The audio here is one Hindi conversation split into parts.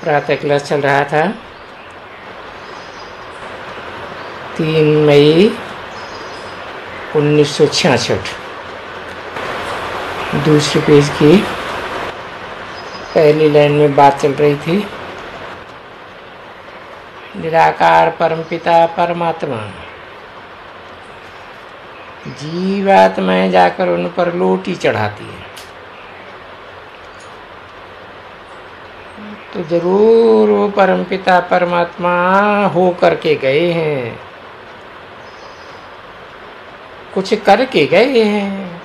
प्रातः क्लास चल रहा था। 3 मई 1966, दूसरे पेज की पहली लाइन में बात चल रही थी। निराकार परमपिता परमात्मा जीवात्माएं जाकर उन पर लोटी चढ़ाती है, तो जरूर वो परमपिता परमात्मा हो करके गए हैं, कुछ करके गए हैं,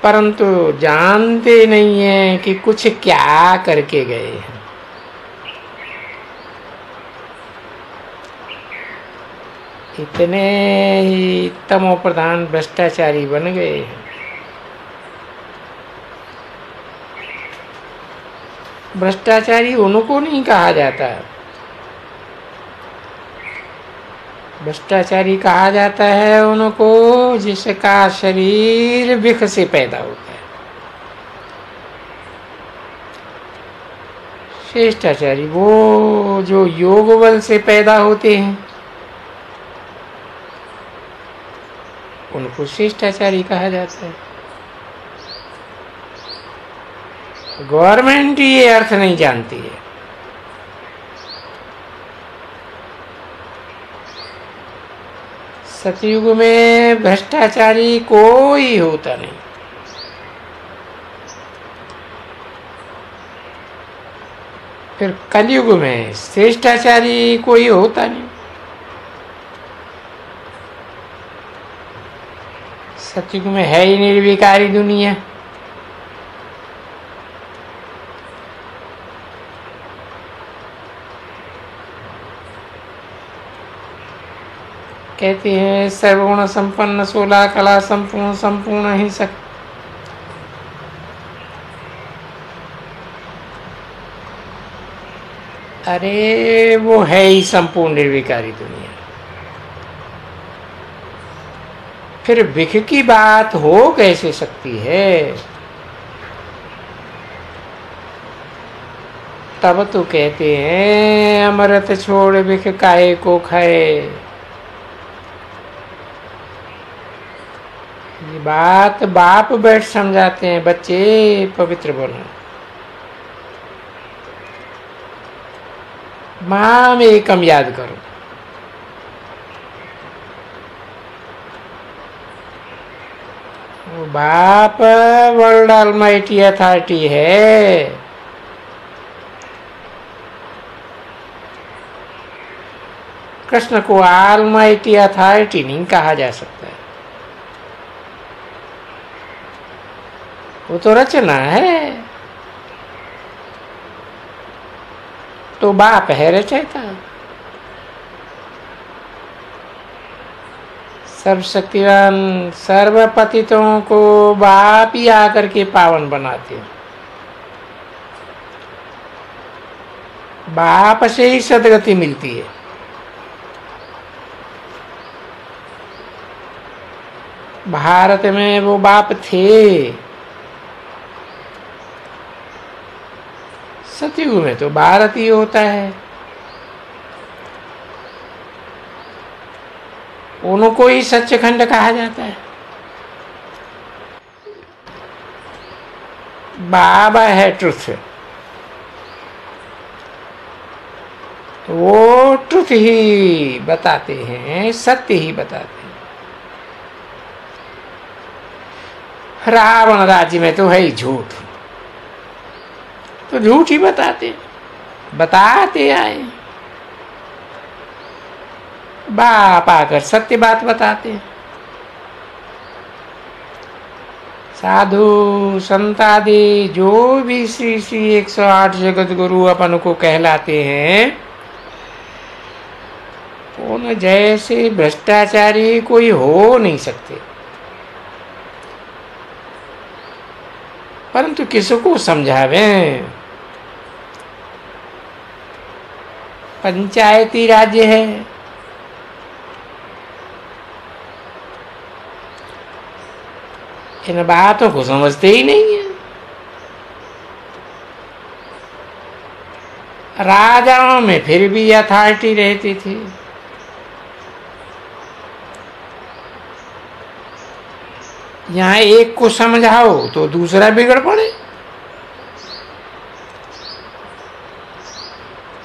परंतु जानते नहीं हैं कि कुछ क्या करके गए हैं। इतने ही तमो प्रधान भ्रष्टाचारी बन गए हैं। भ्रष्टाचारी उनको नहीं कहा जाता, भ्रष्टाचारी कहा जाता है उनको जिसका शरीर विख से पैदा होता है। श्रेष्ठाचारी वो जो योग बल से पैदा होते हैं, उनको श्रेष्ठाचारी कहा जाता है। गवर्नमेंट ये अर्थ नहीं जानती है। सतयुग में भ्रष्टाचारी कोई होता नहीं, फिर कलयुग में श्रेष्ठाचारी कोई होता नहीं। सतयुग में है ही निर्विकारी दुनिया। कहते हैं सर्वगुण संपन्न 16 कला संपूर्ण संपूर्ण हिंसक। अरे वो है ही संपूर्ण निर्विकारी दुनिया, फिर विख की बात हो कैसे सकती है? तब तो कहते हैं अमृत छोड़ विख काहे को खाए। ये बात बाप बैठ समझाते हैं, बच्चे पवित्र बनो, माम एकम याद करो। वो बाप वर्ल्ड ऑलमाइटी अथॉरिटी है। कृष्ण को ऑलमाइटी अथॉरिटी नहीं कहा जा सकता है, वो तो रचना है। तो बाप है रचयिता, सर्वशक्तिवान सर्वपतितों को बाप ही आकर के पावन बनाते हैं। बाप से ही सदगति मिलती है। भारत में वो बाप थे, सतयुग में तो भारत ही होता है। उनको ही सच्चखंड कहा जाता है। बाबा है ट्रुथ, वो ट्रुथ ही बताते हैं, सत्य ही बताते हैं। रावण राज्य में तो है ही झूठ, तो झूठ ही बताते आए। बाप आकर सत्य बात बताते। साधु संतादि जो भी श्री श्री 108 जगत गुरु अपन को कहलाते हैं, उन जैसे भ्रष्टाचारी कोई हो नहीं सकते। परंतु किसको समझावें? पंचायती राज्य है, इन बातों को समझते ही नहीं है। राजाओं में फिर भी अथॉरिटी रहती थी। यहाँ एक को समझाओ तो दूसरा बिगड़ पड़े।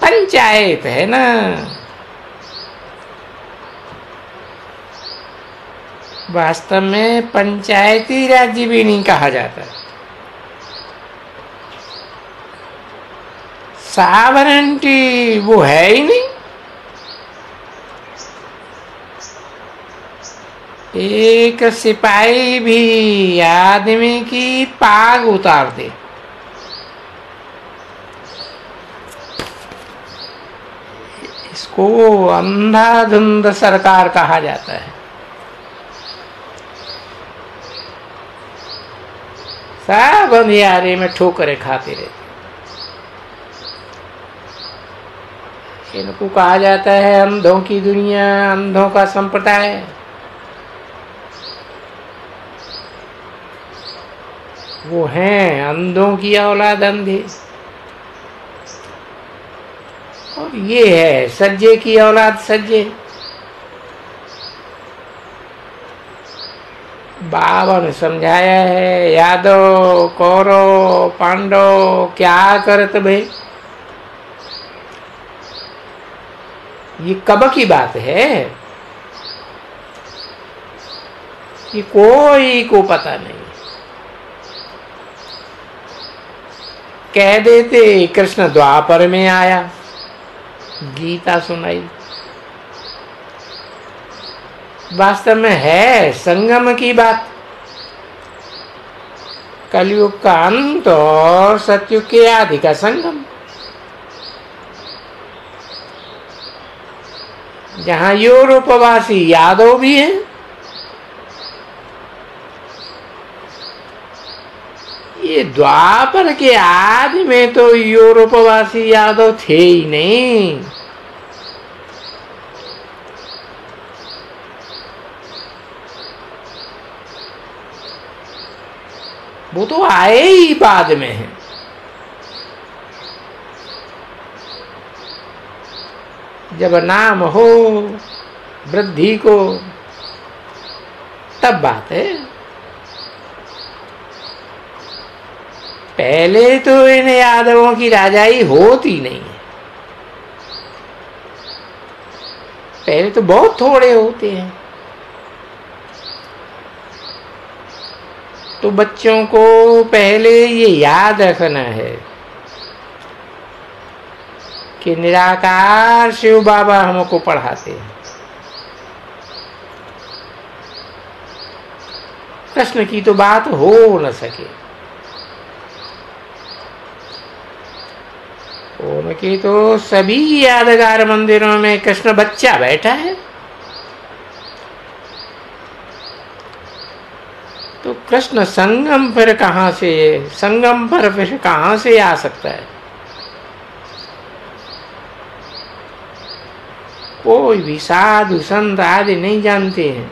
पंचायत है ना, वास्तव में पंचायती राज्य भी नहीं कहा जाता। सॉवरेंटी वो है ही नहीं। एक सिपाही भी आदमी की पाग उतार दे, इसको अंधाधुंध सरकार कहा जाता है। सब अंधियारे में ठोकरें खाते रहते। इनको कहा जाता है अंधों की दुनिया, अंधों का संप्रदाय। वो हैं अंधों की औलाद अंधे, और ये है सज्जे की औलाद सज्जे। बाबा ने समझाया है, यादव कौरव पांडव क्या करत भाई। ये कब की बात है, कि कोई को पता नहीं। कह देते कृष्ण द्वापर में आया, गीता सुनाई। वास्तव में है संगम की बात। कलयुग का अंत और सतयुग के आदि का संगम, जहां यूरोपवासी यादव भी हैं, ये द्वापर के आदि में तो यूरोपवासी यादव थे ही नहीं। वो तो आए ही बाद में हैं। जब नाम हो वृद्धि को, तब बात है। पहले तो इन यादवों की राजाई होती नहीं है। पहले तो बहुत थोड़े होते हैं। तो बच्चों को पहले ये याद रखना है कि निराकार शिव बाबा हमको पढ़ाते हैं। कृष्ण की तो बात हो न सके, उनकी तो सभी यादगार मंदिरों में कृष्ण बच्चा बैठा है। तो कृष्ण संगम पर कहां से, संगम पर फिर कहां से आ सकता है। कोई भी साधु संत आदि नहीं जानते हैं।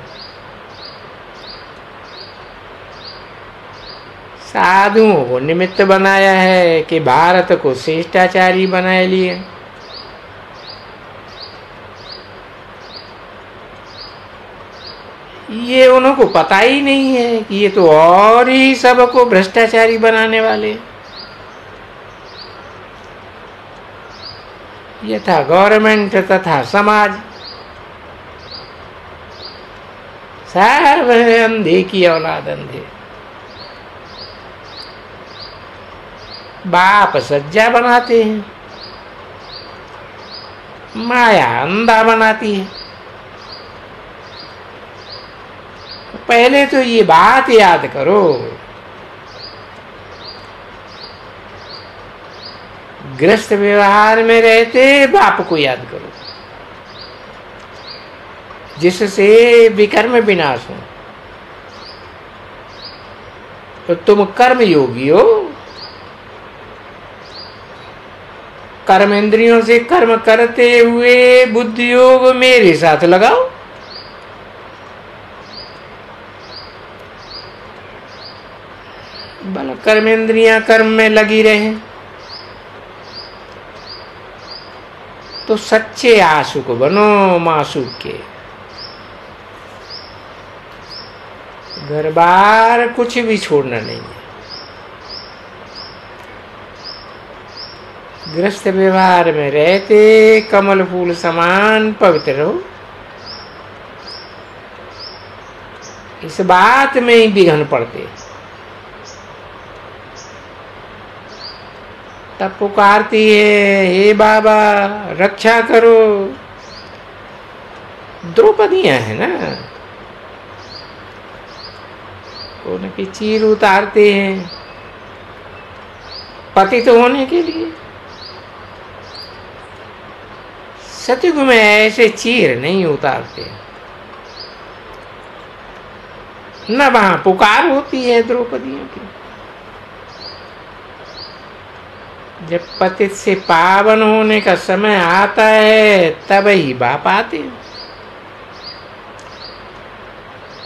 साधुओं को निमित्त बनाया है कि भारत को श्रेष्ठाचारी बनाए लिए। ये उनको पता ही नहीं है कि ये तो और ही सबको भ्रष्टाचारी बनाने वाले। यथा गवर्नमेंट तथा समाज, सब अंधे की औलाद अंधे। बाप सज्जा बनाते हैं, माया अंधा बनाती है। पहले तो ये बात याद करो, गृहस्थ व्यवहार में रहते बाप को याद करो, जिससे विकर्म विनाश हो। तो तुम कर्म योगी हो, कर्म इंद्रियों से कर्म करते हुए बुद्धि योग मेरे साथ लगाओ। भला कर्म इंद्रियां कर्म में लगी रहे, तो सच्चे आशुक बनो माशूक के। घर बार कुछ भी छोड़ना नहीं है। गृहस्थ व्यवहार में रहते कमल फूल समान पवित्र रहो। इस बात में ही विघ्न पड़ते। तब पुकारती है, हे बाबा रक्षा करो। द्रौपदियां है ना, उनकी चीर उतारते हैं पतित होने के लिए। सतयुग में ऐसे चीर नहीं उतारते, न वहां पुकार होती है द्रौपदियों की। जब पतित से पावन होने का समय आता है तब ही बाप आते हैं।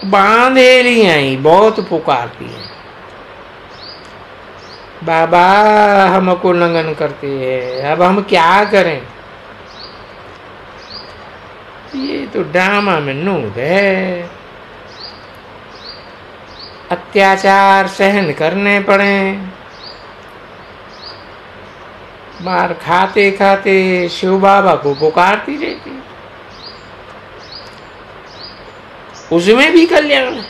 बांधेलियां ही बहुत पुकारती हैं, बाबा हमको नंगन करते हैं, अब हम क्या करें। ये तो ड्रामा में नूद है। अत्याचार सहन करने पड़े, मार खाते खाते शिव बाबा को पुकारती रहती। उसमें भी कल्याण है।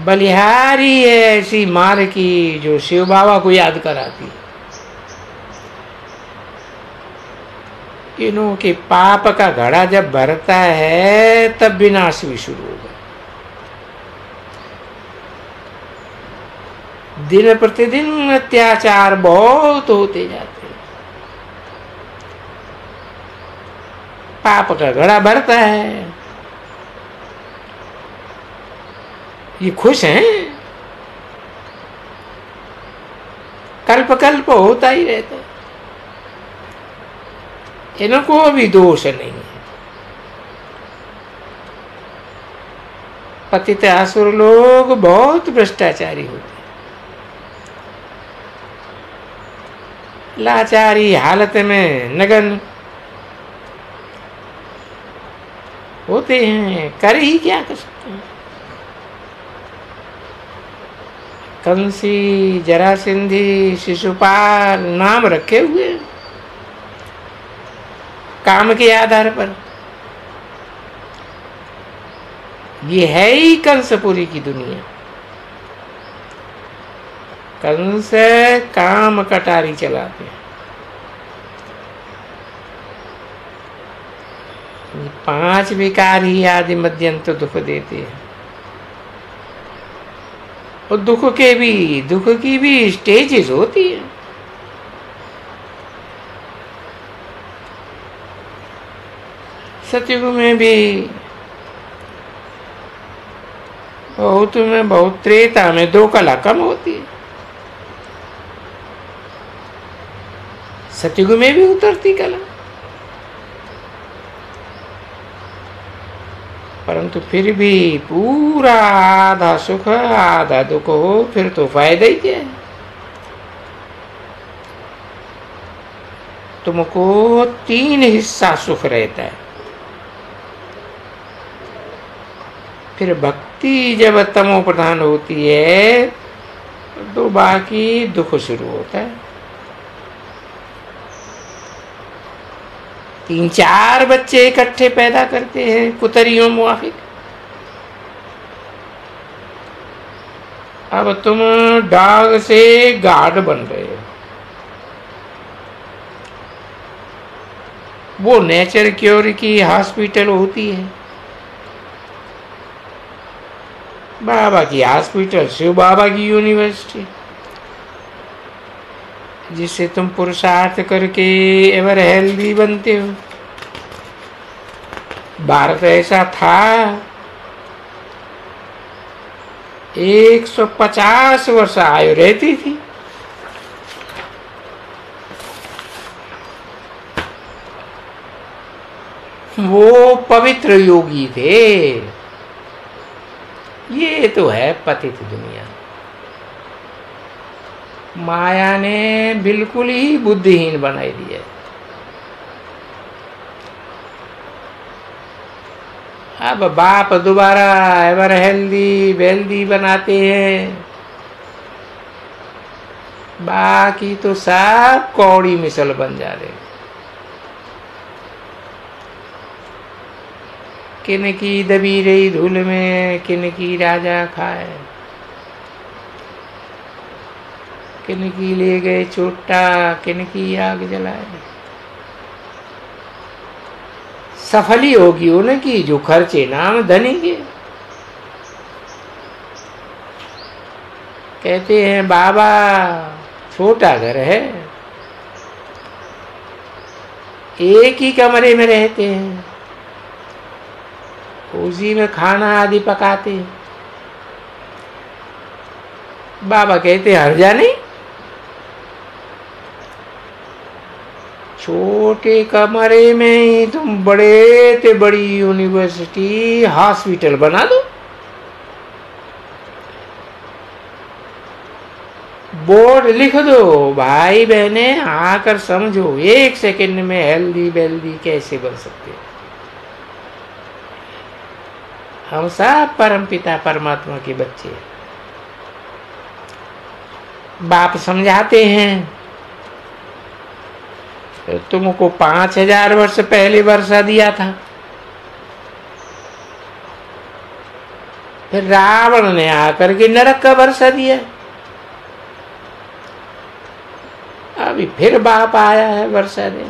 बलिहारी है ऐसी मार की जो शिव बाबा को याद कराती। इन्हों के पाप का घड़ा जब भरता है तब विनाश भी शुरू होगा। दिन प्रतिदिन अत्याचार बहुत होते जाते हैं। पाप का घड़ा भरता है। ये खुश हैं, कल्प कल्प होता ही रहता है। इनको भी दोष नहीं है। पतित असुर लोग बहुत भ्रष्टाचारी होते हैं। लाचारी हालत में नगन होते हैं, कर ही क्या कर सकते हैं। कंसी, जरासिंधी, शिशुपाल नाम रखे हुए काम के आधार पर। ये है ही कंसपुरी की दुनिया। कंस काम कटारी चलाते हैं। 5 विकार ही आदि मध्यंत दुख देते हैं। और दुख की भी स्टेजेस होती है। सतयुग में भी बहुत में बहुत, त्रेता में 2 कला कम होती है। सतयुग में भी उतरती कला, परंतु फिर भी पूरा आधा सुख आधा दुख हो फिर तो फायदा ही क्या है। तुमको 3 हिस्सा सुख रहता है। फिर भक्ति जब तमो प्रधान होती है तो बाकी दुख शुरू होता है। 3-4 बच्चे इकट्ठे पैदा करते हैं कुतरियों मुआफिक। अब तुम डाग से गार्ड बन रहे हो। वो नेचर क्योर की हॉस्पिटल होती है, बाबा की हॉस्पिटल, शिव बाबा की यूनिवर्सिटी, जिससे तुम पुरुषार्थ करके एवर हेल्दी बनते हो। भारत ऐसा था, 150 वर्ष आयु रहती थी। वो पवित्र योगी थे। ये तो है पतित दुनिया। माया ने बिल्कुल ही बुद्धिहीन बनाई दिया। अब बाप दोबारा एवर हेल्दी वेल्दी बनाते हैं, बाकी तो सब कौड़ी मिसल बन जा रहे। किन की दबी रही धूल में किन की राजा खाए, किन की ले गए चोटा किन की आग जलाए। सफली होगी उनकी जो खर्चे नाम धनी के। कहते हैं बाबा छोटा घर है, एक ही कमरे में रहते हैं, उसी में खाना आदि पकाते हैं। बाबा कहते हैं हर्जा नहीं, छोटे कमरे में ही तुम बड़े से बड़ी यूनिवर्सिटी हॉस्पिटल बना दो, बोर्ड लिख दो, भाई बहने आकर समझो 1 सेकंड में हेल्दी वेल्दी कैसे बन सकते हैं। हम सब परमपिता परमात्मा के बच्चे। बाप समझाते हैं तुमको 5000 वर्ष पहले वर्षा दिया था, फिर रावण ने आकर के नरक का वर्षा दिया, अभी फिर बाप आया है वर्षा दे।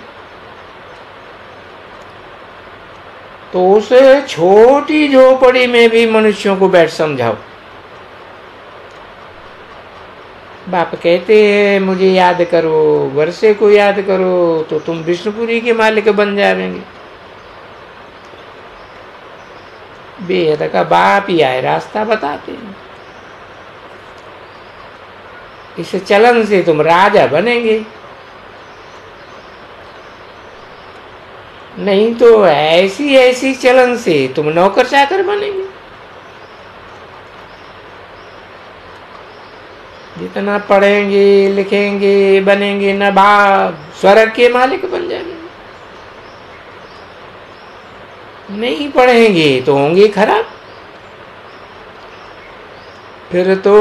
तो उस छोटी झोपड़ी में भी मनुष्यों को बैठ समझाओ। बाप कहते हैं मुझे याद करो, वर्षे को याद करो तो तुम विष्णुपुरी के मालिक बन जाएंगे। बेहद का बाप ही आए रास्ता बताते हैं, इस चलन से तुम राजा बनेंगे, नहीं तो ऐसी ऐसी चलन से तुम नौकर चाकर बनेंगे। जितना पढ़ेंगे लिखेंगे बनेंगे नवाब, स्वर्ग के मालिक बन जाएंगे। नहीं पढ़ेंगे तो होंगे खराब, फिर तो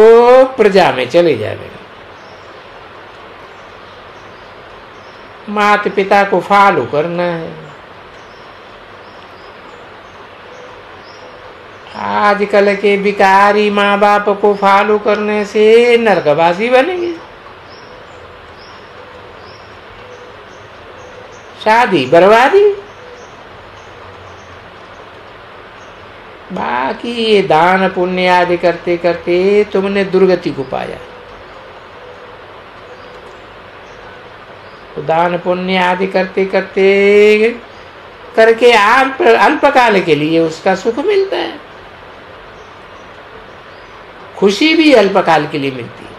प्रजा में चले जाएंगे। माता पिता को फॉलो करना है। आजकल के बिकारी माँ बाप को फॉलो करने से नरकवासी बनेंगे, शादी बर्बादी। बाकी ये दान पुण्य आदि करते करते तुमने दुर्गति को पाया। तो दान पुण्य आदि करते करते करके अल्पकाल के लिए उसका सुख मिलता है, खुशी भी अल्पकाल के लिए मिलती है।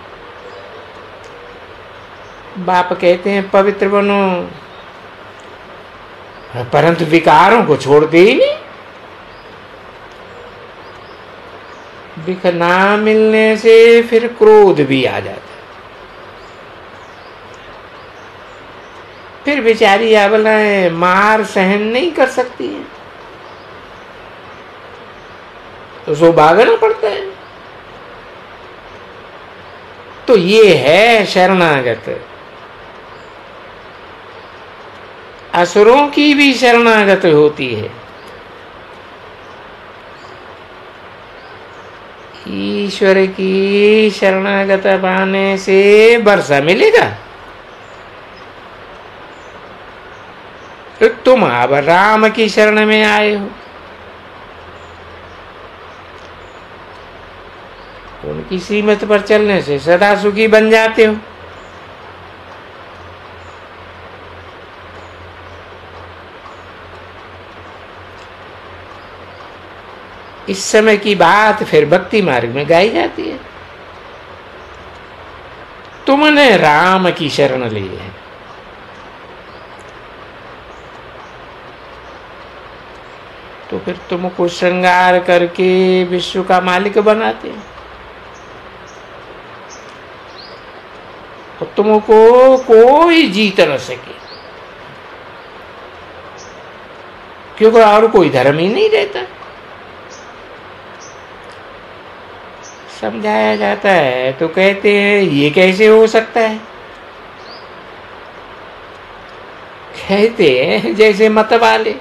बाप कहते हैं पवित्र बनो, परंतु विकारों को छोड़ते ही नहीं। विख ना मिलने से फिर क्रोध भी आ जाता है। फिर बेचारी अबलाएं मार सहन नहीं कर सकती है, तो सो भागना पड़ता है। तो ये है शरणागत। असुरों की भी शरणागत होती है। ईश्वर की शरणागत पाने से वर्षा मिलेगा। तो तुम अब राम की शरण में आए हो, उनकी सीमत पर चलने से सदा सुखी बन जाते हो। इस समय की बात फिर भक्ति मार्ग में गाई जाती है। तुमने राम की शरण ली है, तो फिर तुमको श्रृंगार करके विश्व का मालिक बनाते हैं। तुमको कोई जीत न सके, क्योंकि और कोई धर्म ही नहीं रहता। समझाया जाता है तो कहते हैं ये कैसे हो सकता है। कहते हैं जैसे मत वाले।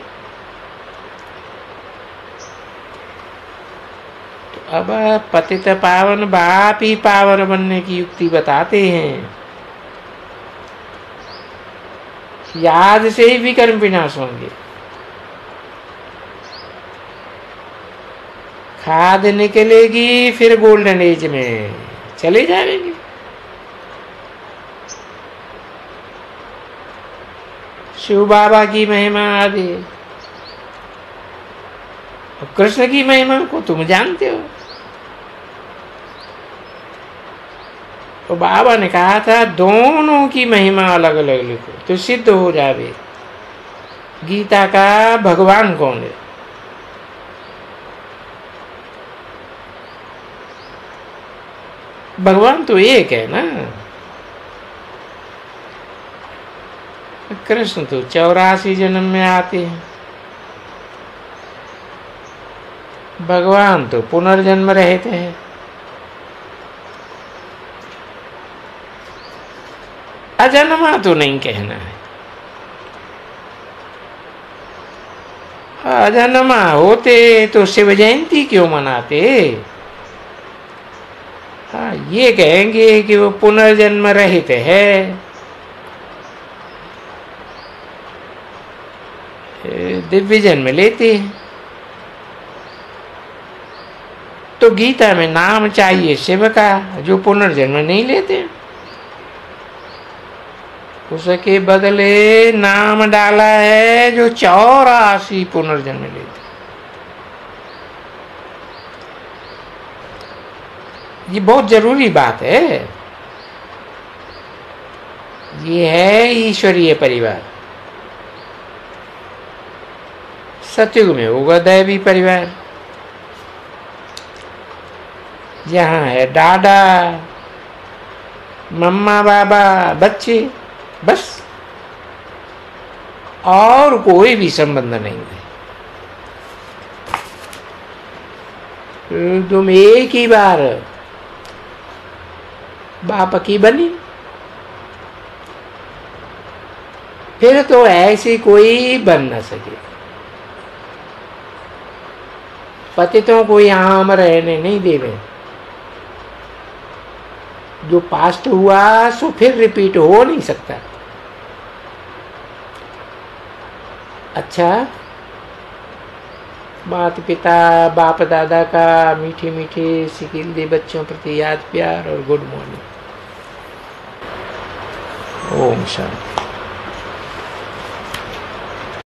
तो अब पतित पावन बाप ही पावन बनने की युक्ति बताते हैं। याद से ही विकर्म विनाश होंगे। खाद निकलेगी फिर गोल्डन एज में चले जाएंगे। शिव बाबा की महिमा आदि, कृष्ण की महिमा को तुम जानते हो। तो बाबा ने कहा था दोनों की महिमा अलग अलग लिखो तो सिद्ध हो जावे। गीता का भगवान कौन है? भगवान तो एक है ना। कृष्ण तो 84 जन्म में आते हैं। भगवान तो पुनर्जन्म रहते हैं। अजन्मा तो नहीं कहना है। अजन्मा होते तो शिव जयंती क्यों मनाते? हाँ, ये कहेंगे कि वो पुनर्जन्म रहित है, दिव्य जन्म लेते हैं। तो गीता में नाम चाहिए शिव का जो पुनर्जन्म नहीं लेते। उसके बदले नाम डाला है जो 84 पुनर्जन्म लेते। ये बहुत जरूरी बात है। ये है ईश्वरीय परिवार। सतयुग में होगा दैवी परिवार, जहां है दादा मम्मा बाबा बच्चे, बस और कोई भी संबंध नहीं है। तुम एक ही बार बाप की बनी, फिर तो ऐसी कोई बन न सके। पतितों को यहां हम रहने नहीं देवे। जो पास्ट हुआ सो फिर रिपीट हो नहीं सकता। अच्छा, माता पिता बाप दादा का मीठे मीठे सिकिल दे बच्चों प्रति याद प्यार और गुड मॉर्निंग। ओम शांति।